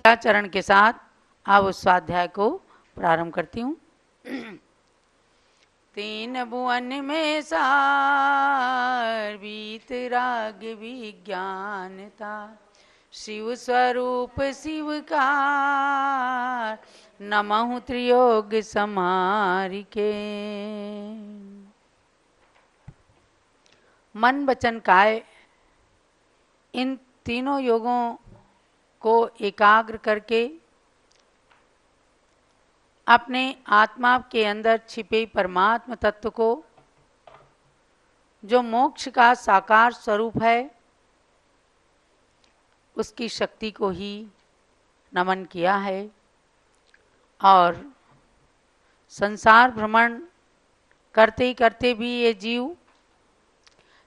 चरण के साथ अब उस स्वाध्याय को प्रारंभ करती हूँ। तीन भुवन में सार बीत राग विज्ञानता, शिव स्वरूप शिव का नमः त्रियोग समारिके। मन वचन काय इन तीनों योगों को एकाग्र करके अपने आत्मा के अंदर छिपे परमात्म तत्व को, जो मोक्ष का साकार स्वरूप है, उसकी शक्ति को ही नमन किया है। और संसार भ्रमण करते करते भी ये जीव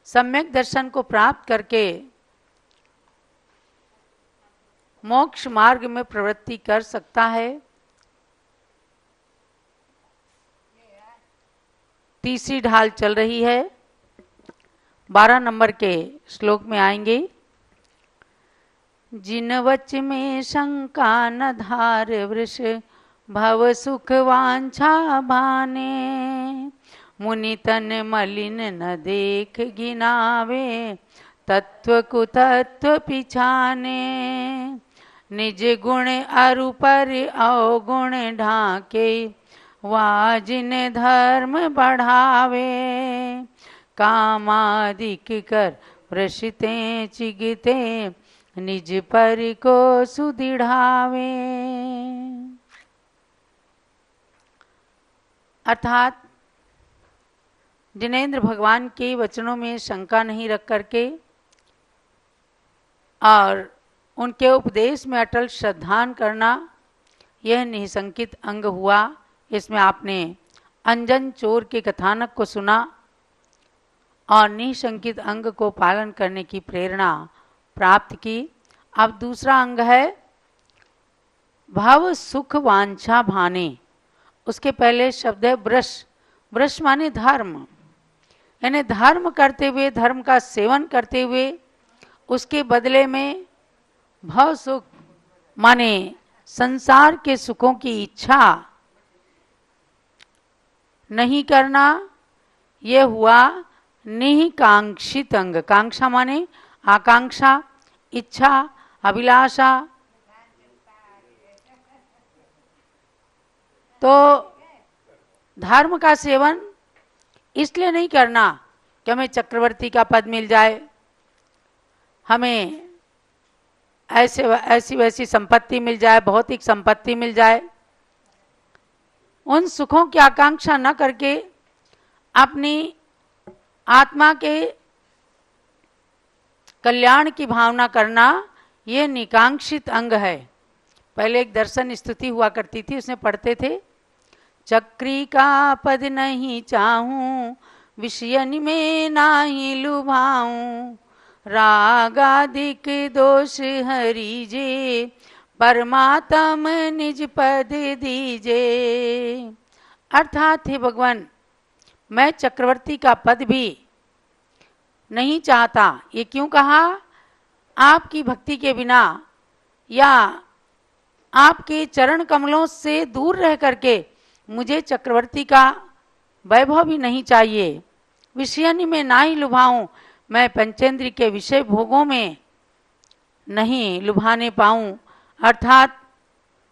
सम्यक दर्शन को प्राप्त करके मोक्ष मार्ग में प्रवृत्ति कर सकता है। तीसरी ढाल चल रही है, 12 नंबर के श्लोक में आएंगे। जिन वच में शंका न धार वृष, भव सुख वांछा भाने, मुनि तन मलिन न देख घिनावे, तत्व कुतत्व पिछाने, निज गुण अरु पर अवगुण ढाके, वाजिन धर्म बढ़ावे, कामादिक कर वृषिते चिगिते, निज पर को सुदृढ़ावे। अर्थात जिनेंद्र भगवान के वचनों में शंका नहीं रख करके और उनके उपदेश में अटल श्रद्धान करना, यह निसंकित अंग हुआ। इसमें आपने अंजन चोर के कथानक को सुना और निसंकित अंग को पालन करने की प्रेरणा प्राप्त की। अब दूसरा अंग है भव सुख वांछा भाने। उसके पहले शब्द है वृष। वृष माने धर्म, यानी धर्म करते हुए, धर्म का सेवन करते हुए उसके बदले में भव सुख माने संसार के सुखों की इच्छा नहीं करना, यह हुआ निकांक्षित अंग। कांक्षा माने आकांक्षा, इच्छा, अभिलाषा। तो धर्म का सेवन इसलिए नहीं करना कि हमें चक्रवर्ती का पद मिल जाए, हमें ऐसी वैसी संपत्ति मिल जाए, भौतिक संपत्ति मिल जाए। उन सुखों की आकांक्षा न करके अपनी आत्मा के कल्याण की भावना करना, ये निकांक्षित अंग है। पहले एक दर्शन स्तुति हुआ करती थी, उसमें पढ़ते थे, चक्री का पद नहीं चाहूं, विषयन में नाही लुभाऊं, रागादिक दोष हरिजे, परमात्म निज पद दीजे। अर्थात हे भगवान, मैं चक्रवर्ती का पद भी नहीं चाहता। ये क्यों कहा? आपकी भक्ति के बिना या आपके चरण कमलों से दूर रह करके मुझे चक्रवर्ती का वैभव भी नहीं चाहिए। विषयन में ना ही लुभाऊं, मैं पंचेंद्रिय के विषय भोगों में नहीं लुभाने पाऊं, अर्थात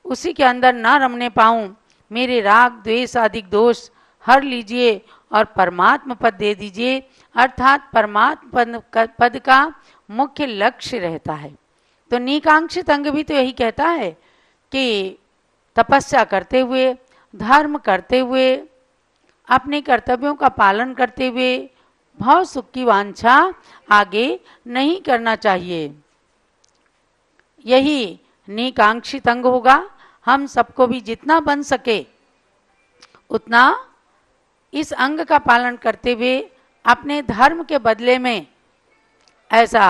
उसी के अंदर ना रमने पाऊं। मेरे राग द्वेष आदि दोष हर लीजिए और परमात्म पद दे दीजिए। अर्थात परमात्म पद का मुख्य लक्ष्य रहता है। तो निकांक्षित अंग भी तो यही कहता है कि तपस्या करते हुए, धर्म करते हुए, अपने कर्तव्यों का पालन करते हुए भव सुख की वांछा आगे नहीं करना चाहिए। यही निकांक्षित अंग होगा। हम सबको भी जितना बन सके उतना इस अंग का पालन करते हुए अपने धर्म के बदले में ऐसा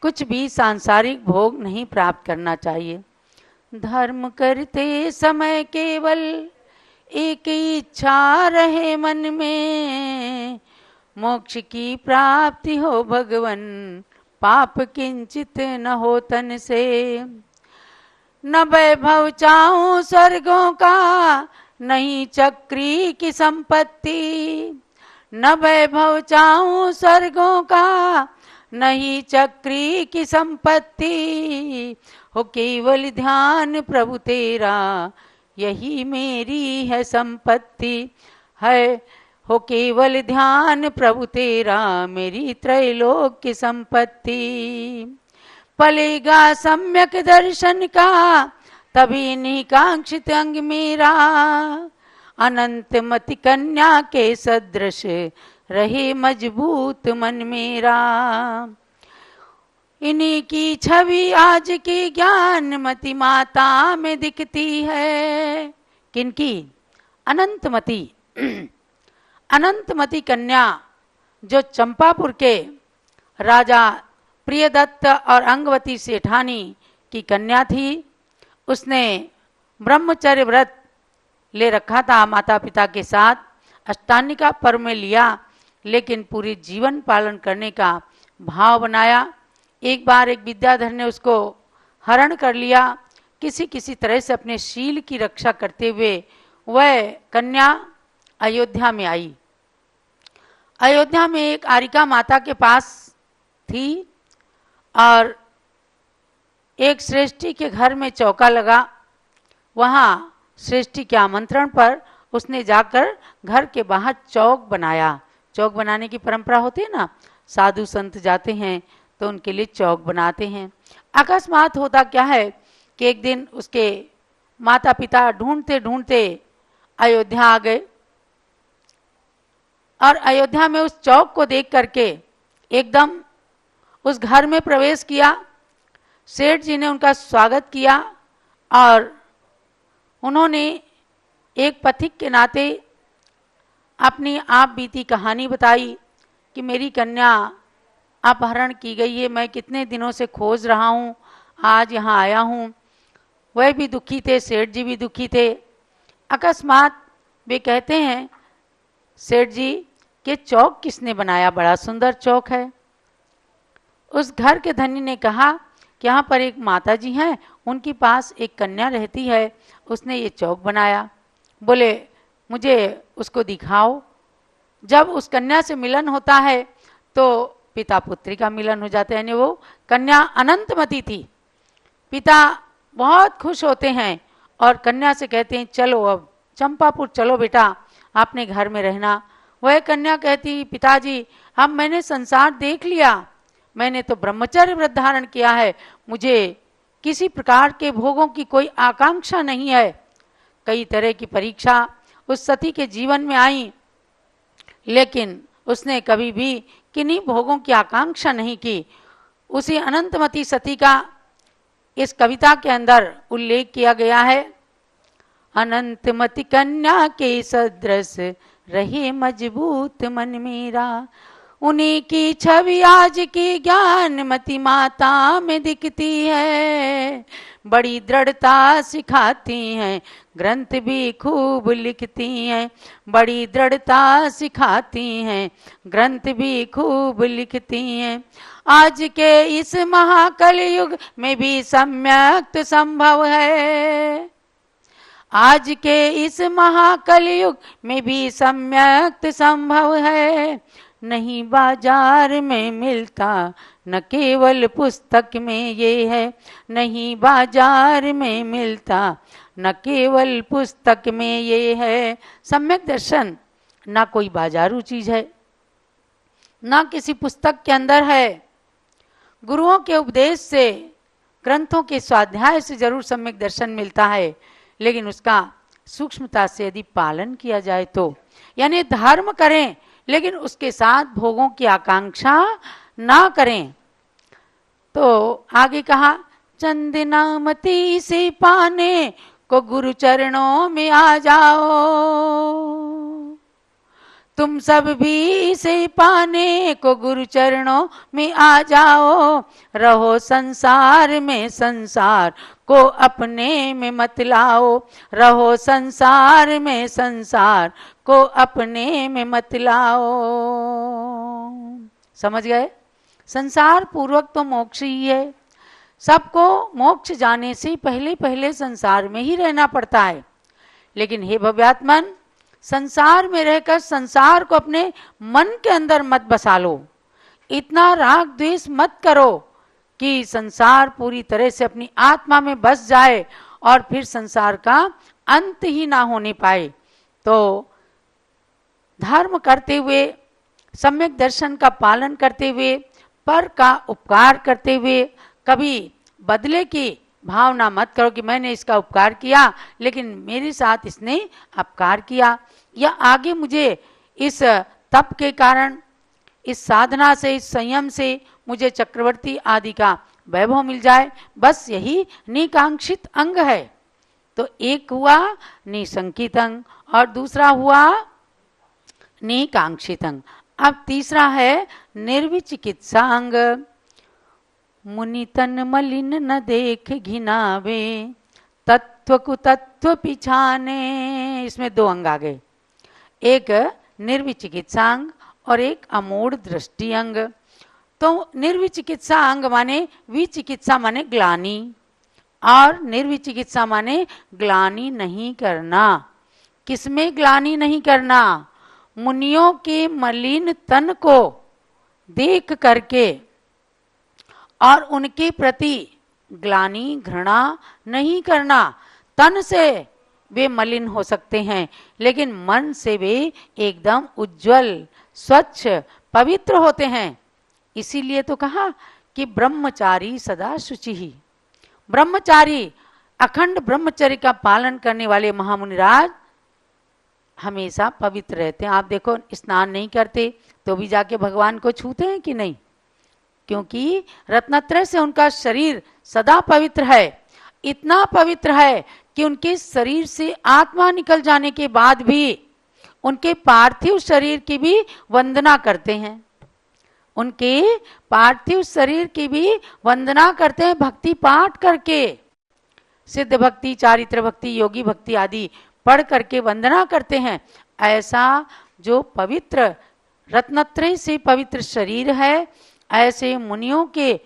कुछ भी सांसारिक भोग नहीं प्राप्त करना चाहिए। धर्म करते समय केवल एक इच्छा रहे मन में, मोक्ष की प्राप्ति हो भगवन, पाप किंचित न हो तन से। न वैभव चाहूं स्वर्गों का, नहीं चक्री की संपत्ति। न वैभव चाहूं स्वर्गों का, नहीं चक्री की संपत्ति। हो केवल ध्यान प्रभु तेरा, यही मेरी है संपत्ति है। हो केवल ध्यान प्रभु तेरा, मेरी त्रैलोक की संपत्ति। पलेगा सम्यक दर्शन का, तभी निकांक्षित अंग मेरा। अनंत मति कन्या के सदृश, रहे मजबूत मन मेरा। इन्हीं की छवि आज की ज्ञानमती माता में दिखती है। किनकी? अनंतमती। अनंतमती कन्या जो चंपापुर के राजा प्रियदत्त और अंगवती सेठानी की कन्या थी। उसने ब्रह्मचर्य व्रत ले रखा था माता पिता के साथ, अष्टांगिका पर्व में लिया, लेकिन पूरे जीवन पालन करने का भाव बनाया। एक बार एक विद्याधर ने उसको हरण कर लिया। किसी किसी तरह से अपने शील की रक्षा करते हुए वह कन्या अयोध्या में आई। अयोध्या में एक आरिका माता के पास थी और एक श्रेष्ठी के घर में चौका लगा। वहाँ श्रेष्ठी के आमंत्रण पर उसने जाकर घर के बाहर चौक बनाया। चौक बनाने की परंपरा होती है ना, साधु संत जाते हैं तो उनके लिए चौक बनाते हैं। अकस्मात होता क्या है कि एक दिन उसके माता पिता ढूंढते ढूंढते अयोध्या आ गए और अयोध्या में उस चौक को देख करके एकदम उस घर में प्रवेश किया। सेठ जी ने उनका स्वागत किया और उन्होंने एक पथिक के नाते अपनी आप बीती कहानी बताई कि मेरी कन्या अपहरण की गई है, मैं कितने दिनों से खोज रहा हूँ, आज यहाँ आया हूँ। वह भी दुखी थे, सेठ जी भी दुखी थे। अकस्मात वे कहते हैं सेठ जी कि चौक किसने बनाया, बड़ा सुंदर चौक है। उस घर के धनी ने कहा कि यहाँ पर एक माता जी हैं, उनके पास एक कन्या रहती है, उसने ये चौक बनाया। बोले मुझे उसको दिखाओ। जब उस कन्या से मिलन होता है तो पिता पुत्री का मिलन हो जाता है, यानी वो कन्या अनंतमती थी। पिता बहुत खुश होते हैं और कन्या से कहते हैं चलो अब चंपापुर चलो बेटा, आपने घर में रहना। वह कन्या कहती पिताजी अब मैंने संसार देख लिया, मैंने तो ब्रह्मचर्य व्रत धारण किया है, मुझे किसी प्रकार के भोगों की कोई आकांक्षा नहीं है। कई तरह की परीक्षा उस सती के जीवन में आई, लेकिन उसने कभी भी किन्हीं भोगों की आकांक्षा नहीं की। उसी अनंतमती सती का इस कविता के अंदर उल्लेख किया गया है। अनंतमती कन्या के सदृश रहे मजबूत मन मेरा, उन्हीं की छवि आज की ज्ञानमती माता में दिखती है। बड़ी दृढ़ता सिखाती हैं, ग्रंथ भी खूब लिखती हैं। बड़ी दृढ़ता सिखाती हैं, ग्रंथ भी खूब लिखती हैं। आज के इस महाकल युग में भी सम्यक संभव है। आज के इस महाकल युग में भी सम्यक संभव है। नहीं बाजार में मिलता, न केवल पुस्तक में ये है। नहीं बाजार में मिलता, न केवल पुस्तक में ये है। सम्यक दर्शन ना कोई बाजारू चीज है, ना किसी पुस्तक के अंदर है। गुरुओं के उपदेश से, ग्रंथों के स्वाध्याय से जरूर सम्यक दर्शन मिलता है, लेकिन उसका सूक्ष्मता से यदि पालन किया जाए तो, यानी धर्म करें लेकिन उसके साथ भोगों की आकांक्षा ना करें। तो आगे कहा चंदनामती से पाने को गुरु चरणों में आ जाओ। तुम सब भी इसे पाने को गुरु चरणों में आ जाओ। रहो संसार में, संसार को अपने में मत लाओ। रहो संसार में, संसार को अपने में मत लाओ। समझ गए? संसार पूर्वक तो मोक्ष ही है, सबको मोक्ष जाने से पहले पहले संसार में ही रहना पड़ता है। लेकिन हे भव्यात्मन, संसार में रहकर संसार को अपने मन के अंदर मत बसा लो, इतना राग द्वेष मत करो कि संसार पूरी तरह से अपनी आत्मा में बस जाए और फिर संसार का अंत ही ना होने पाए। तो धर्म करते हुए, सम्यक दर्शन का पालन करते हुए, पर का उपकार करते हुए कभी बदले की भावना मत करो कि मैंने इसका उपकार किया लेकिन मेरे साथ इसने अपकार किया, या आगे मुझे इस तप के कारण, इस साधना से, इस संयम से मुझे चक्रवर्ती आदि का वैभव मिल जाए, बस यही निकांक्षित अंग है। तो एक हुआ निशंकित अंग और दूसरा हुआ निकांक्षित अंग। अब तीसरा है निर्विचिकित्सा अंग। मुनि तन मलिन न देख घिनावे, तत्व कुतत्व पिछाने। इसमें दो अंग आ गए, एक निर्विचिकित्सा अंग और एक अमूढ़ दृष्टि अंग। तो निर्विचिकित्सा अंग माने विचिकित्सा माने ग्लानि, और निर्विचिकित्सा माने ग्लानि नहीं करना। किसमें ग्लानि नहीं करना? मुनियों के मलिन तन को देख करके और उनके प्रति ग्लानि घृणा नहीं करना। तन से वे मलिन हो सकते हैं लेकिन मन से वे एकदम उज्जवल, स्वच्छ, पवित्र होते हैं। इसीलिए तो कहा कि ब्रह्मचारी सदा शुचि ही। ब्रह्मचारी, अखंड ब्रह्मचर्य का पालन करने वाले महामुनिराज हमेशा पवित्र रहते हैं। आप देखो, स्नान नहीं करते तो भी जाके भगवान को छूते हैं कि नहीं? क्योंकि रत्नत्रय से उनका शरीर सदा पवित्र है। इतना पवित्र है कि उनके शरीर से आत्मा निकल जाने के बाद भी उनके पार्थिव शरीर की भी वंदना करते हैं। उनके पार्थिव शरीर की भी वंदना करते हैं भक्ति पाठ करके। सिद्ध भक्ति, चारित्र भक्ति, योगी भक्ति आदि पढ़ करके वंदना करते हैं। ऐसा जो पवित्र रत्नत्रय से पवित्र शरीर है, ऐसे मुनियों के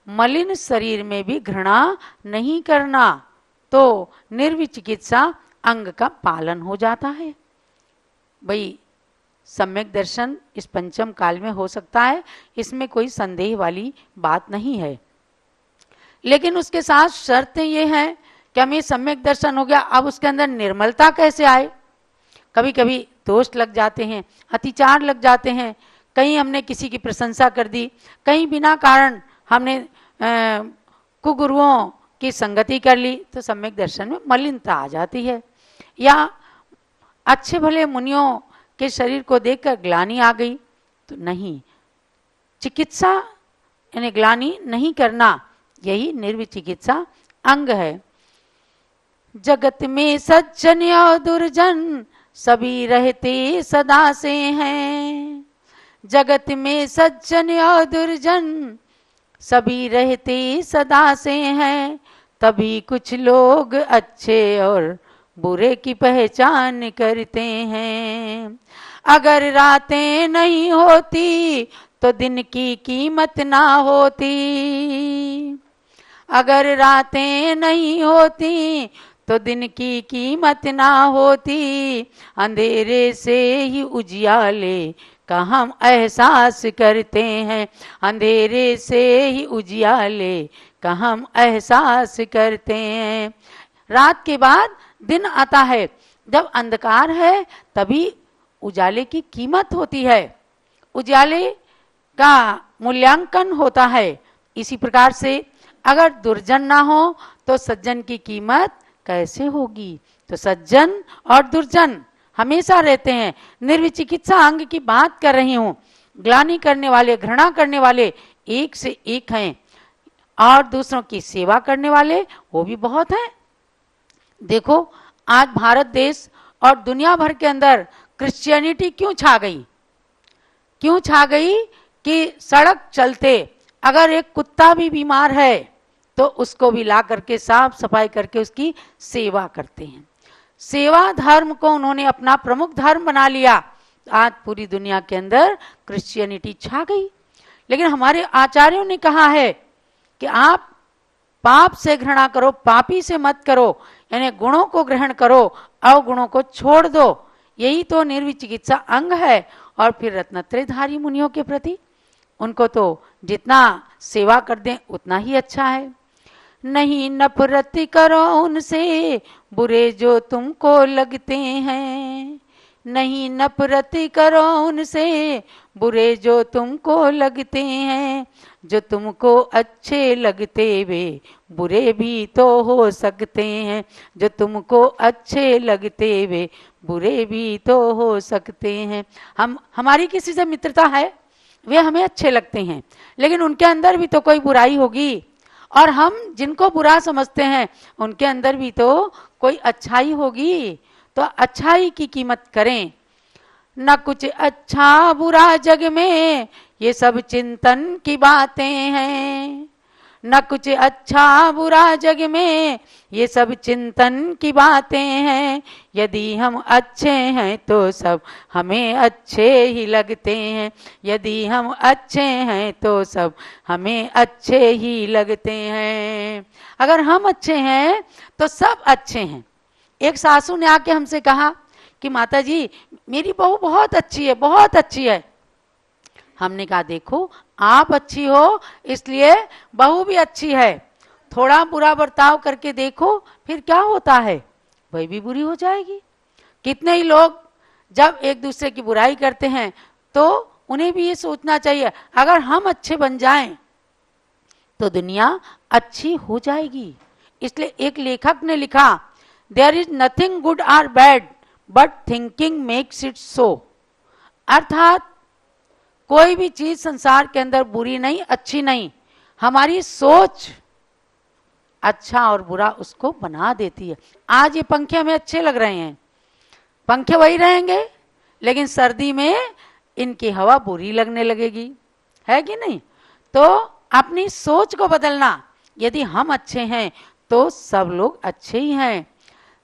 मलिन शरीर में भी घृणा नहीं करना, तो निर्विचिकित्सा अंग का पालन हो जाता है। भाई, सम्यक दर्शन इस पंचम काल में हो सकता है, इसमें कोई संदेह वाली बात नहीं है। लेकिन उसके साथ शर्तें ये हैं कि हमें सम्यक दर्शन हो गया, अब उसके अंदर निर्मलता कैसे आए? कभी कभी दोष लग जाते हैं, अतिचार लग जाते हैं। कहीं हमने किसी की प्रशंसा कर दी, कहीं बिना कारण हमने कुगुरुओं की संगति कर ली, तो सम्यक दर्शन में मलिनता आ जाती है। या अच्छे भले मुनियों के शरीर को देखकर ग्लानि आ गई, तो नहीं, चिकित्सा यानी ग्लानि नहीं करना, यही निर्विचिकित्सा अंग है। जगत में सज्जन और दुर्जन सभी रहते सदा से हैं। जगत में सज्जन और दुर्जन सभी रहते सदा से हैं। तभी कुछ लोग अच्छे और बुरे की पहचान करते हैं। अगर रातें नहीं होती तो दिन की कीमत ना होती। अगर रातें नहीं होती तो दिन की कीमत ना होती। अंधेरे से ही उजियाले का हम एहसास करते हैं। अंधेरे से ही उजियाले का हम एहसास करते हैं। रात के बाद दिन आता है, जब अंधकार है तभी उजाले की कीमत होती है, उजाले का मूल्यांकन होता है। इसी प्रकार से अगर दुर्जन ना हो तो सज्जन की कीमत कैसे होगी? तो सज्जन और दुर्जन हमेशा रहते हैं। निर्विचिकित्सा अंग की बात कर रही हूं। ग्लानि करने वाले, घृणा करने वाले एक से एक हैं, और दूसरों की सेवा करने वाले वो भी बहुत हैं। देखो, आज भारत देश और दुनिया भर के अंदर क्रिश्चियनिटी क्यों छा गई? क्यों छा गई कि सड़क चलते अगर एक कुत्ता भी बीमार है तो उसको भी ला करके साफ सफाई करके उसकी सेवा करते हैं। सेवा धर्म को उन्होंने अपना प्रमुख धर्म बना लिया। आज पूरी दुनिया के अंदर क्रिश्चियनिटी छा गई। लेकिन हमारे आचार्यों ने कहा है कि आप पाप से घृणा करो, पापी से मत करो, यानी गुणों को ग्रहण करो, अवगुणों को छोड़ दो। यही तो निर्विचिकित्सा अंग है। और फिर रत्नत्रयधारी मुनियों के प्रति उनको तो जितना सेवा कर दें उतना ही अच्छा है। नहीं नफरत करो उनसे बुरे जो तुमको लगते हैं, नहीं नफरत करो उनसे बुरे जो तुमको लगते हैं, जो तुमको अच्छे लगते वे बुरे भी तो हो सकते हैं, जो तुमको अच्छे लगते वे बुरे भी तो हो सकते हैं। हमारी किसी से मित्रता है, वे हमें अच्छे लगते हैं, लेकिन उनके अंदर भी तो कोई बुराई होगी, और हम जिनको बुरा समझते हैं उनके अंदर भी तो कोई अच्छाई होगी। तो अच्छाई की कीमत करें। न कुछ अच्छा बुरा जग में ये सब चिंतन की बातें हैं, न कुछ अच्छा बुरा जग में ये सब चिंतन की बातें हैं, यदि हम अच्छे हैं तो सब हमें अच्छे ही लगते हैं, यदि हम अच्छे हैं तो सब हमें अच्छे ही लगते हैं। अगर हम अच्छे हैं तो सब अच्छे हैं। एक सासू ने आके हमसे कहा कि माता जी मेरी बहू बहुत अच्छी है, बहुत अच्छी है। हमने कहा देखो आप अच्छी हो इसलिए बहू भी अच्छी है, थोड़ा बुरा बर्ताव करके देखो फिर क्या होता है, वही भी बुरी हो जाएगी। कितने ही लोग जब एक दूसरे की बुराई करते हैं तो उन्हें भी ये सोचना चाहिए अगर हम अच्छे बन जाएं तो दुनिया अच्छी हो जाएगी। इसलिए एक लेखक ने लिखा, देयर इज नथिंग गुड और bad but thinking makes it so. अर्थात कोई भी चीज संसार के अंदर बुरी नहीं, अच्छी नहीं, हमारी सोच अच्छा और बुरा उसको बना देती है। आज ये पंखे हमें अच्छे लग रहे हैं, पंखे वही रहेंगे, लेकिन सर्दी में इनकी हवा बुरी लगने लगेगी, है कि नहीं? तो अपनी सोच को बदलना। यदि हम अच्छे हैं तो सब लोग अच्छे ही हैं।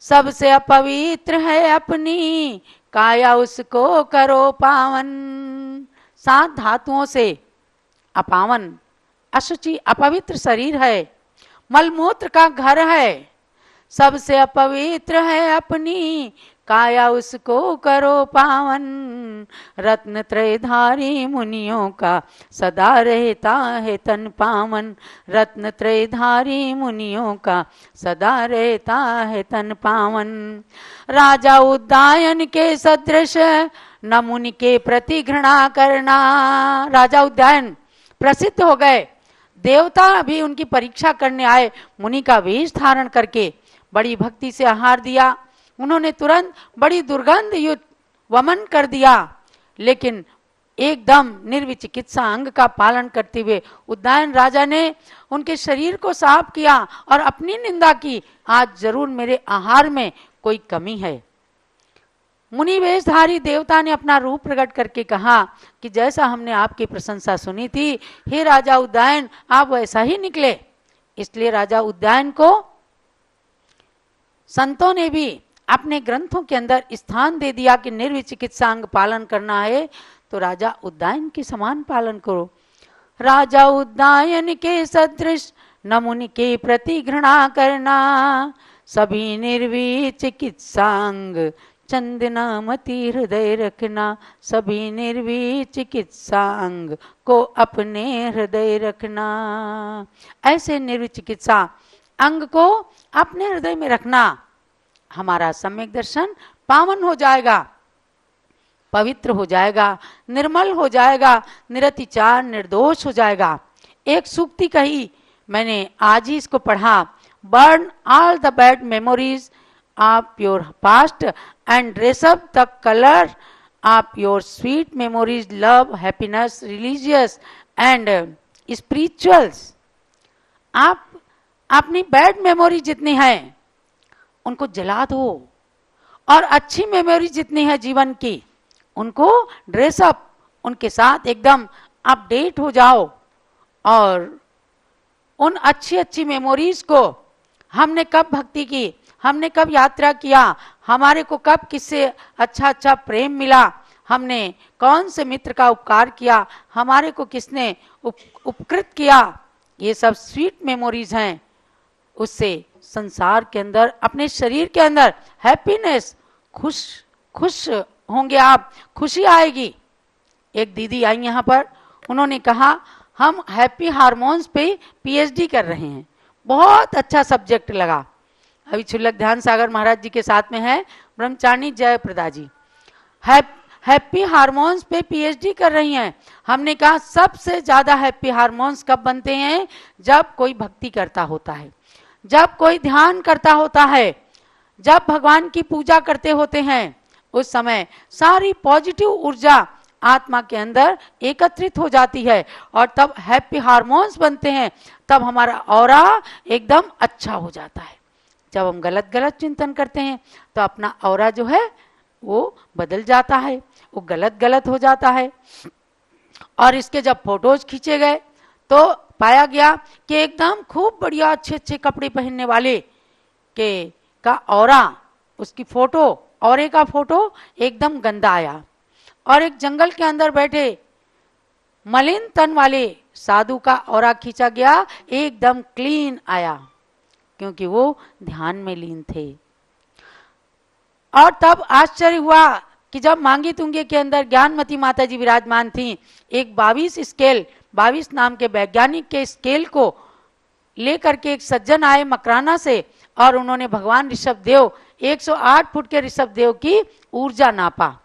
सबसे अपवित्र है अपनी काया उसको करो पावन। 7 धातुओं से अपावन, अशुचि, अपवित्र शरीर है, मलमूत्र का घर है। सबसे अपवित्र है अपनी काया उसको करो पावन। रत्न त्रयधारी मुनियों का सदा रहता है तन पावन। रत्न त्रयधारी मुनियों का सदा रहता है तन पावन। राजा उद्दायन के सदृश न मुनि के प्रति घृणा करना। राजा उद्दायन प्रसिद्ध हो गए, देवता भी उनकी परीक्षा करने आए, मुनि का वेश धारण करके बड़ी भक्ति से आहार दिया। उन्होंने तुरंत बड़ी दुर्गंध युक्त वमन कर दिया, लेकिन एकदम निर्विचिकित्सा अंग का पालन करते हुए उद्दायन राजा ने उनके शरीर को साफ किया और अपनी निंदा की, आज जरूर मेरे आहार में कोई कमी है। मुनि वेशधारी देवता ने अपना रूप प्रकट करके कहा कि जैसा हमने आपकी प्रशंसा सुनी थी, हे राजा उद्दायन आप वैसा ही निकले। इसलिए राजा उद्दायन को संतों ने भी अपने ग्रंथों के अंदर स्थान दे दिया कि निर्विचिकित्सा अंग पालन करना है तो राजा उद्दायन के समान पालन करो। राजा उद्दायन के सदृश न मुनि के प्रति घृणा करना। सभी निर्विचिकित्सांग चंदनामति हृदय रखना। सभी निर्विचिकित्सांग को अपने हृदय रखना। ऐसे निर्विचिकित्सा अंग को अपने हृदय में रखना, हमारा सम्यक दर्शन पावन हो जाएगा, पवित्र हो जाएगा, निर्मल हो जाएगा, निरतिचार निर्दोष हो जाएगा। एक सूक्ति कही, मैंने आज ही इसको पढ़ा, burn all the bad memories of your past and dress up the colour of your sweet memories, love, happiness, religious and spirituals. आप अपनी बैड मेमोरी जितनी है उनको जला दो, और अच्छी मेमोरी जितनी है जीवन की उनको ड्रेसअप, उनके साथ एकदम अपडेट हो जाओ। और उन अच्छी अच्छी मेमोरीज को, हमने कब भक्ति की, हमने कब यात्रा किया, हमारे को कब किससे अच्छा अच्छा प्रेम मिला, हमने कौन से मित्र का उपकार किया, हमारे को किसने उपकृत किया, ये सब स्वीट मेमोरीज हैं। उससे संसार के अंदर, अपने शरीर के अंदर हैप्पीनेस, खुश होंगे आप, खुशी आएगी। एक दीदी आई यहाँ पर, उन्होंने कहा हम हैप्पी हार्मोन्स पे पीएचडी कर रहे हैं। बहुत अच्छा सब्जेक्ट लगा। अभी क्षुल्लक ध्यान सागर महाराज जी के साथ में है ब्रह्मचारिणी जयप्रदा जी, हैप्पी हार्मोन्स पे पीएचडी कर रही हैं। हमने कहा सबसे ज्यादा हैप्पी हार्मोन्स कब बनते हैं? जब कोई भक्ति करता होता है, जब कोई ध्यान करता होता है, जब भगवान की पूजा करते होते हैं, उस समय सारी पॉजिटिव ऊर्जा आत्मा के अंदर एकत्रित हो जाती है और तब हैप्पी हार्मोन्स बनते हैं। तब हमारा ऑरा एकदम अच्छा हो जाता है। जब हम गलत चिंतन करते हैं तो अपना ऑरा जो है वो बदल जाता है, वो गलत हो जाता है। और इसके जब फोटोज खींचे गए तो पाया गया कि एकदम खूब बढ़िया अच्छे कपड़े पहनने वाले के का ऑरा, उसकी फोटो, ऑरे का फोटो एकदम गंदा आया। और एक जंगल के अंदर बैठे मलिन तन वाले साधु का ऑरा खींचा गया, एकदम क्लीन आया, क्योंकि वो ध्यान में लीन थे। और तब आश्चर्य हुआ कि जब मांगी तुंगे के अंदर ज्ञानमती माता जी विराजमान थी, एक 22 नाम के वैज्ञानिक के स्केल को लेकर के एक सज्जन आए मकराना से, और उन्होंने भगवान ऋषभदेव 108 फुट के ऋषभदेव की ऊर्जा नापा।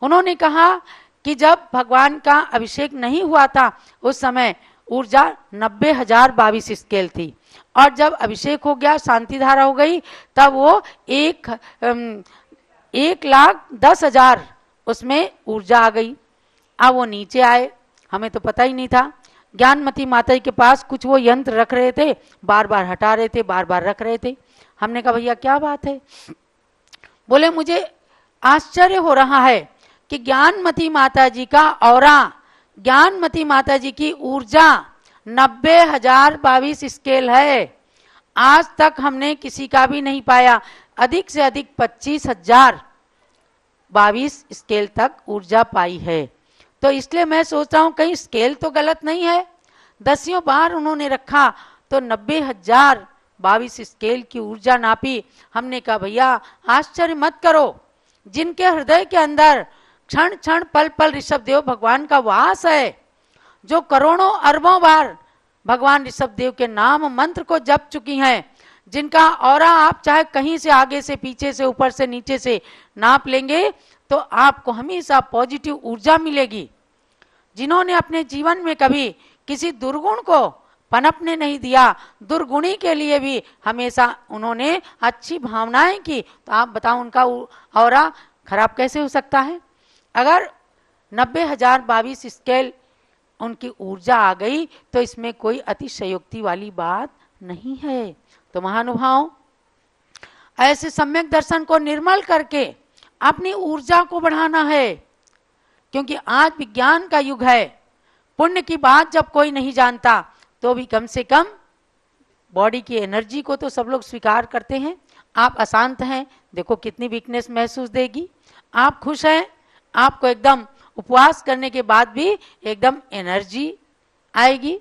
उन्होंने कहा कि जब भगवान का अभिषेक नहीं हुआ था उस समय ऊर्जा 90,022 स्केल थी, और जब अभिषेक हो गया, शांति धारा हो गई, तब वो 1,10,000 उसमें ऊर्जा आ गई। अब वो नीचे आए, हमें तो पता ही नहीं था। ज्ञानमती माता जी के पास कुछ वो यंत्र रख रहे थे, बार बार हटा रहे थे, बार बार रख रहे थे। हमने कहा भैया क्या बात है? बोले मुझे आश्चर्य हो रहा है कि ज्ञानमती माता जी का ऑरा, ज्ञानमती माता जी की ऊर्जा 90,022 स्केल है। आज तक हमने किसी का भी नहीं पाया। अधिक से अधिक 25,022 स्केल तक ऊर्जा पाई है। तो इसलिए मैं सोच रहा हूं कहीं स्केल तो गलत नहीं है। 10 बार उन्होंने रखा तो 90,022 स्केल की ऊर्जा नापी। हमने कहा भैया आश्चर्य मत करो, जिनके हृदय के अंदर क्षण क्षण पल पल ऋषभदेव भगवान का वास है, जो करोड़ों अरबों बार भगवान ऋषभदेव के नाम मंत्र को जप चुकी हैं, जिनका ऑरा आप चाहे कहीं से आगे से पीछे से ऊपर से नीचे से नाप लेंगे तो आपको हमेशा पॉजिटिव ऊर्जा मिलेगी। जिन्होंने अपने जीवन में कभी किसी दुर्गुण को पनपने नहीं दिया, दुर्गुणी के लिए भी हमेशा उन्होंने अच्छी भावनाएं की, तो आप बताओ उनका ऑरा खराब कैसे हो सकता है? अगर 90,022 स्केल उनकी ऊर्जा आ गई तो इसमें कोई अतिशयोक्ति वाली बात नहीं है। तो महानुभाव, ऐसे सम्यक दर्शन को निर्मल करके अपनी ऊर्जा को बढ़ाना है, क्योंकि आज विज्ञान का युग है। पुण्य की बात जब कोई नहीं जानता तो भी कम से कम बॉडी की एनर्जी को तो सब लोग स्वीकार करते हैं। आप अशांत हैं, देखो कितनी वीकनेस महसूस देगी। आप खुश हैं, आपको एकदम उपवास करने के बाद भी एकदम एनर्जी आएगी,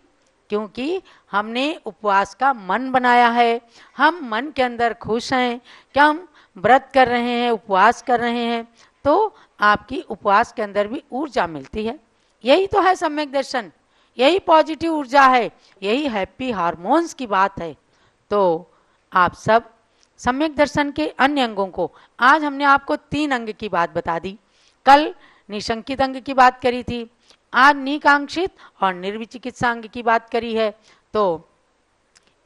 क्योंकि हमने उपवास का मन बनाया है। हम मन के अंदर खुश हैं कि हम व्रत कर रहे हैं, उपवास कर रहे हैं, तो आपकी उपवास के अंदर भी ऊर्जा मिलती है। यही तो है सम्यक दर्शन, यही पॉजिटिव ऊर्जा है, यही हैप्पी हार्मोन्स की बात है। तो आप सब सम्यक दर्शन के अन्य अंगों को, आज हमने आपको 3 अंग की बात बता दी। कल निशंकित अंग की बात करी थी, आज निकांक्षित और निर्विचिकित्सा अंग की बात करी है। तो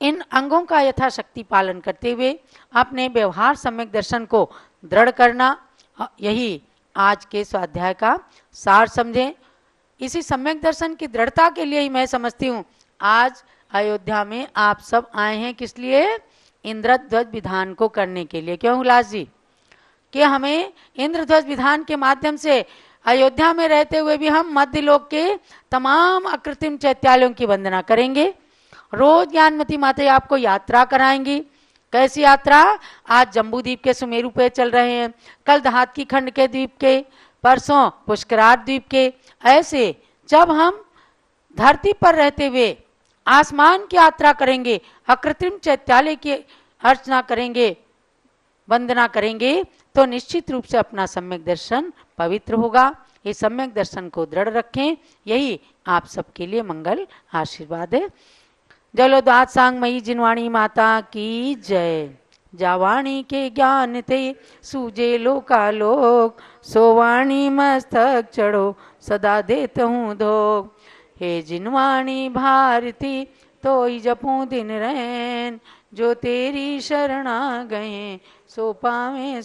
इन अंगों का यथाशक्ति पालन करते हुए अपने व्यवहार सम्यक दर्शन को दृढ़ करना, यही आज के स्वाध्याय का सार समझें। इसी सम्यक दर्शन की दृढ़ता के लिए ही मैं समझती हूँ आज अयोध्या में आप सब आए हैं। किस लिए? इंद्रध्वज विधान को करने के लिए। क्यों हुलास जी? कि हमें इंद्रध्वज विधान के माध्यम से अयोध्या में रहते हुए भी हम मध्य लोक के तमाम अकृत्रिम चैत्यालयों की वंदना करेंगे। रोज ज्ञानमती माता आपको यात्रा कराएंगी। कैसी यात्रा? आज जम्बू द्वीप के सुमेरु पे चल रहे हैं, कल दहात खंड के द्वीप के, परसों पुष्करार द्वीप के। ऐसे जब हम धरती पर रहते हुए आसमान की यात्रा करेंगे, अकृत्रिम चैत्यालय की अर्चना करेंगे, वंदना करेंगे, तो निश्चित रूप से अपना सम्यक दर्शन पवित्र होगा। ये सम्यक दर्शन को दृढ़ रखें, यही आप सबके लिए मंगल आशीर्वाद है। जलोदात सांग मई जिनवाणी माता की जय। जावाणी के ज्ञान थे सूजे लोकालोक, सोवाणी मस्तक चढ़ो सदा देत हूँ धोक। हे जिनवाणी भारती तो जपूं दिन रैन, जो तेरी शरणा गए सो पावे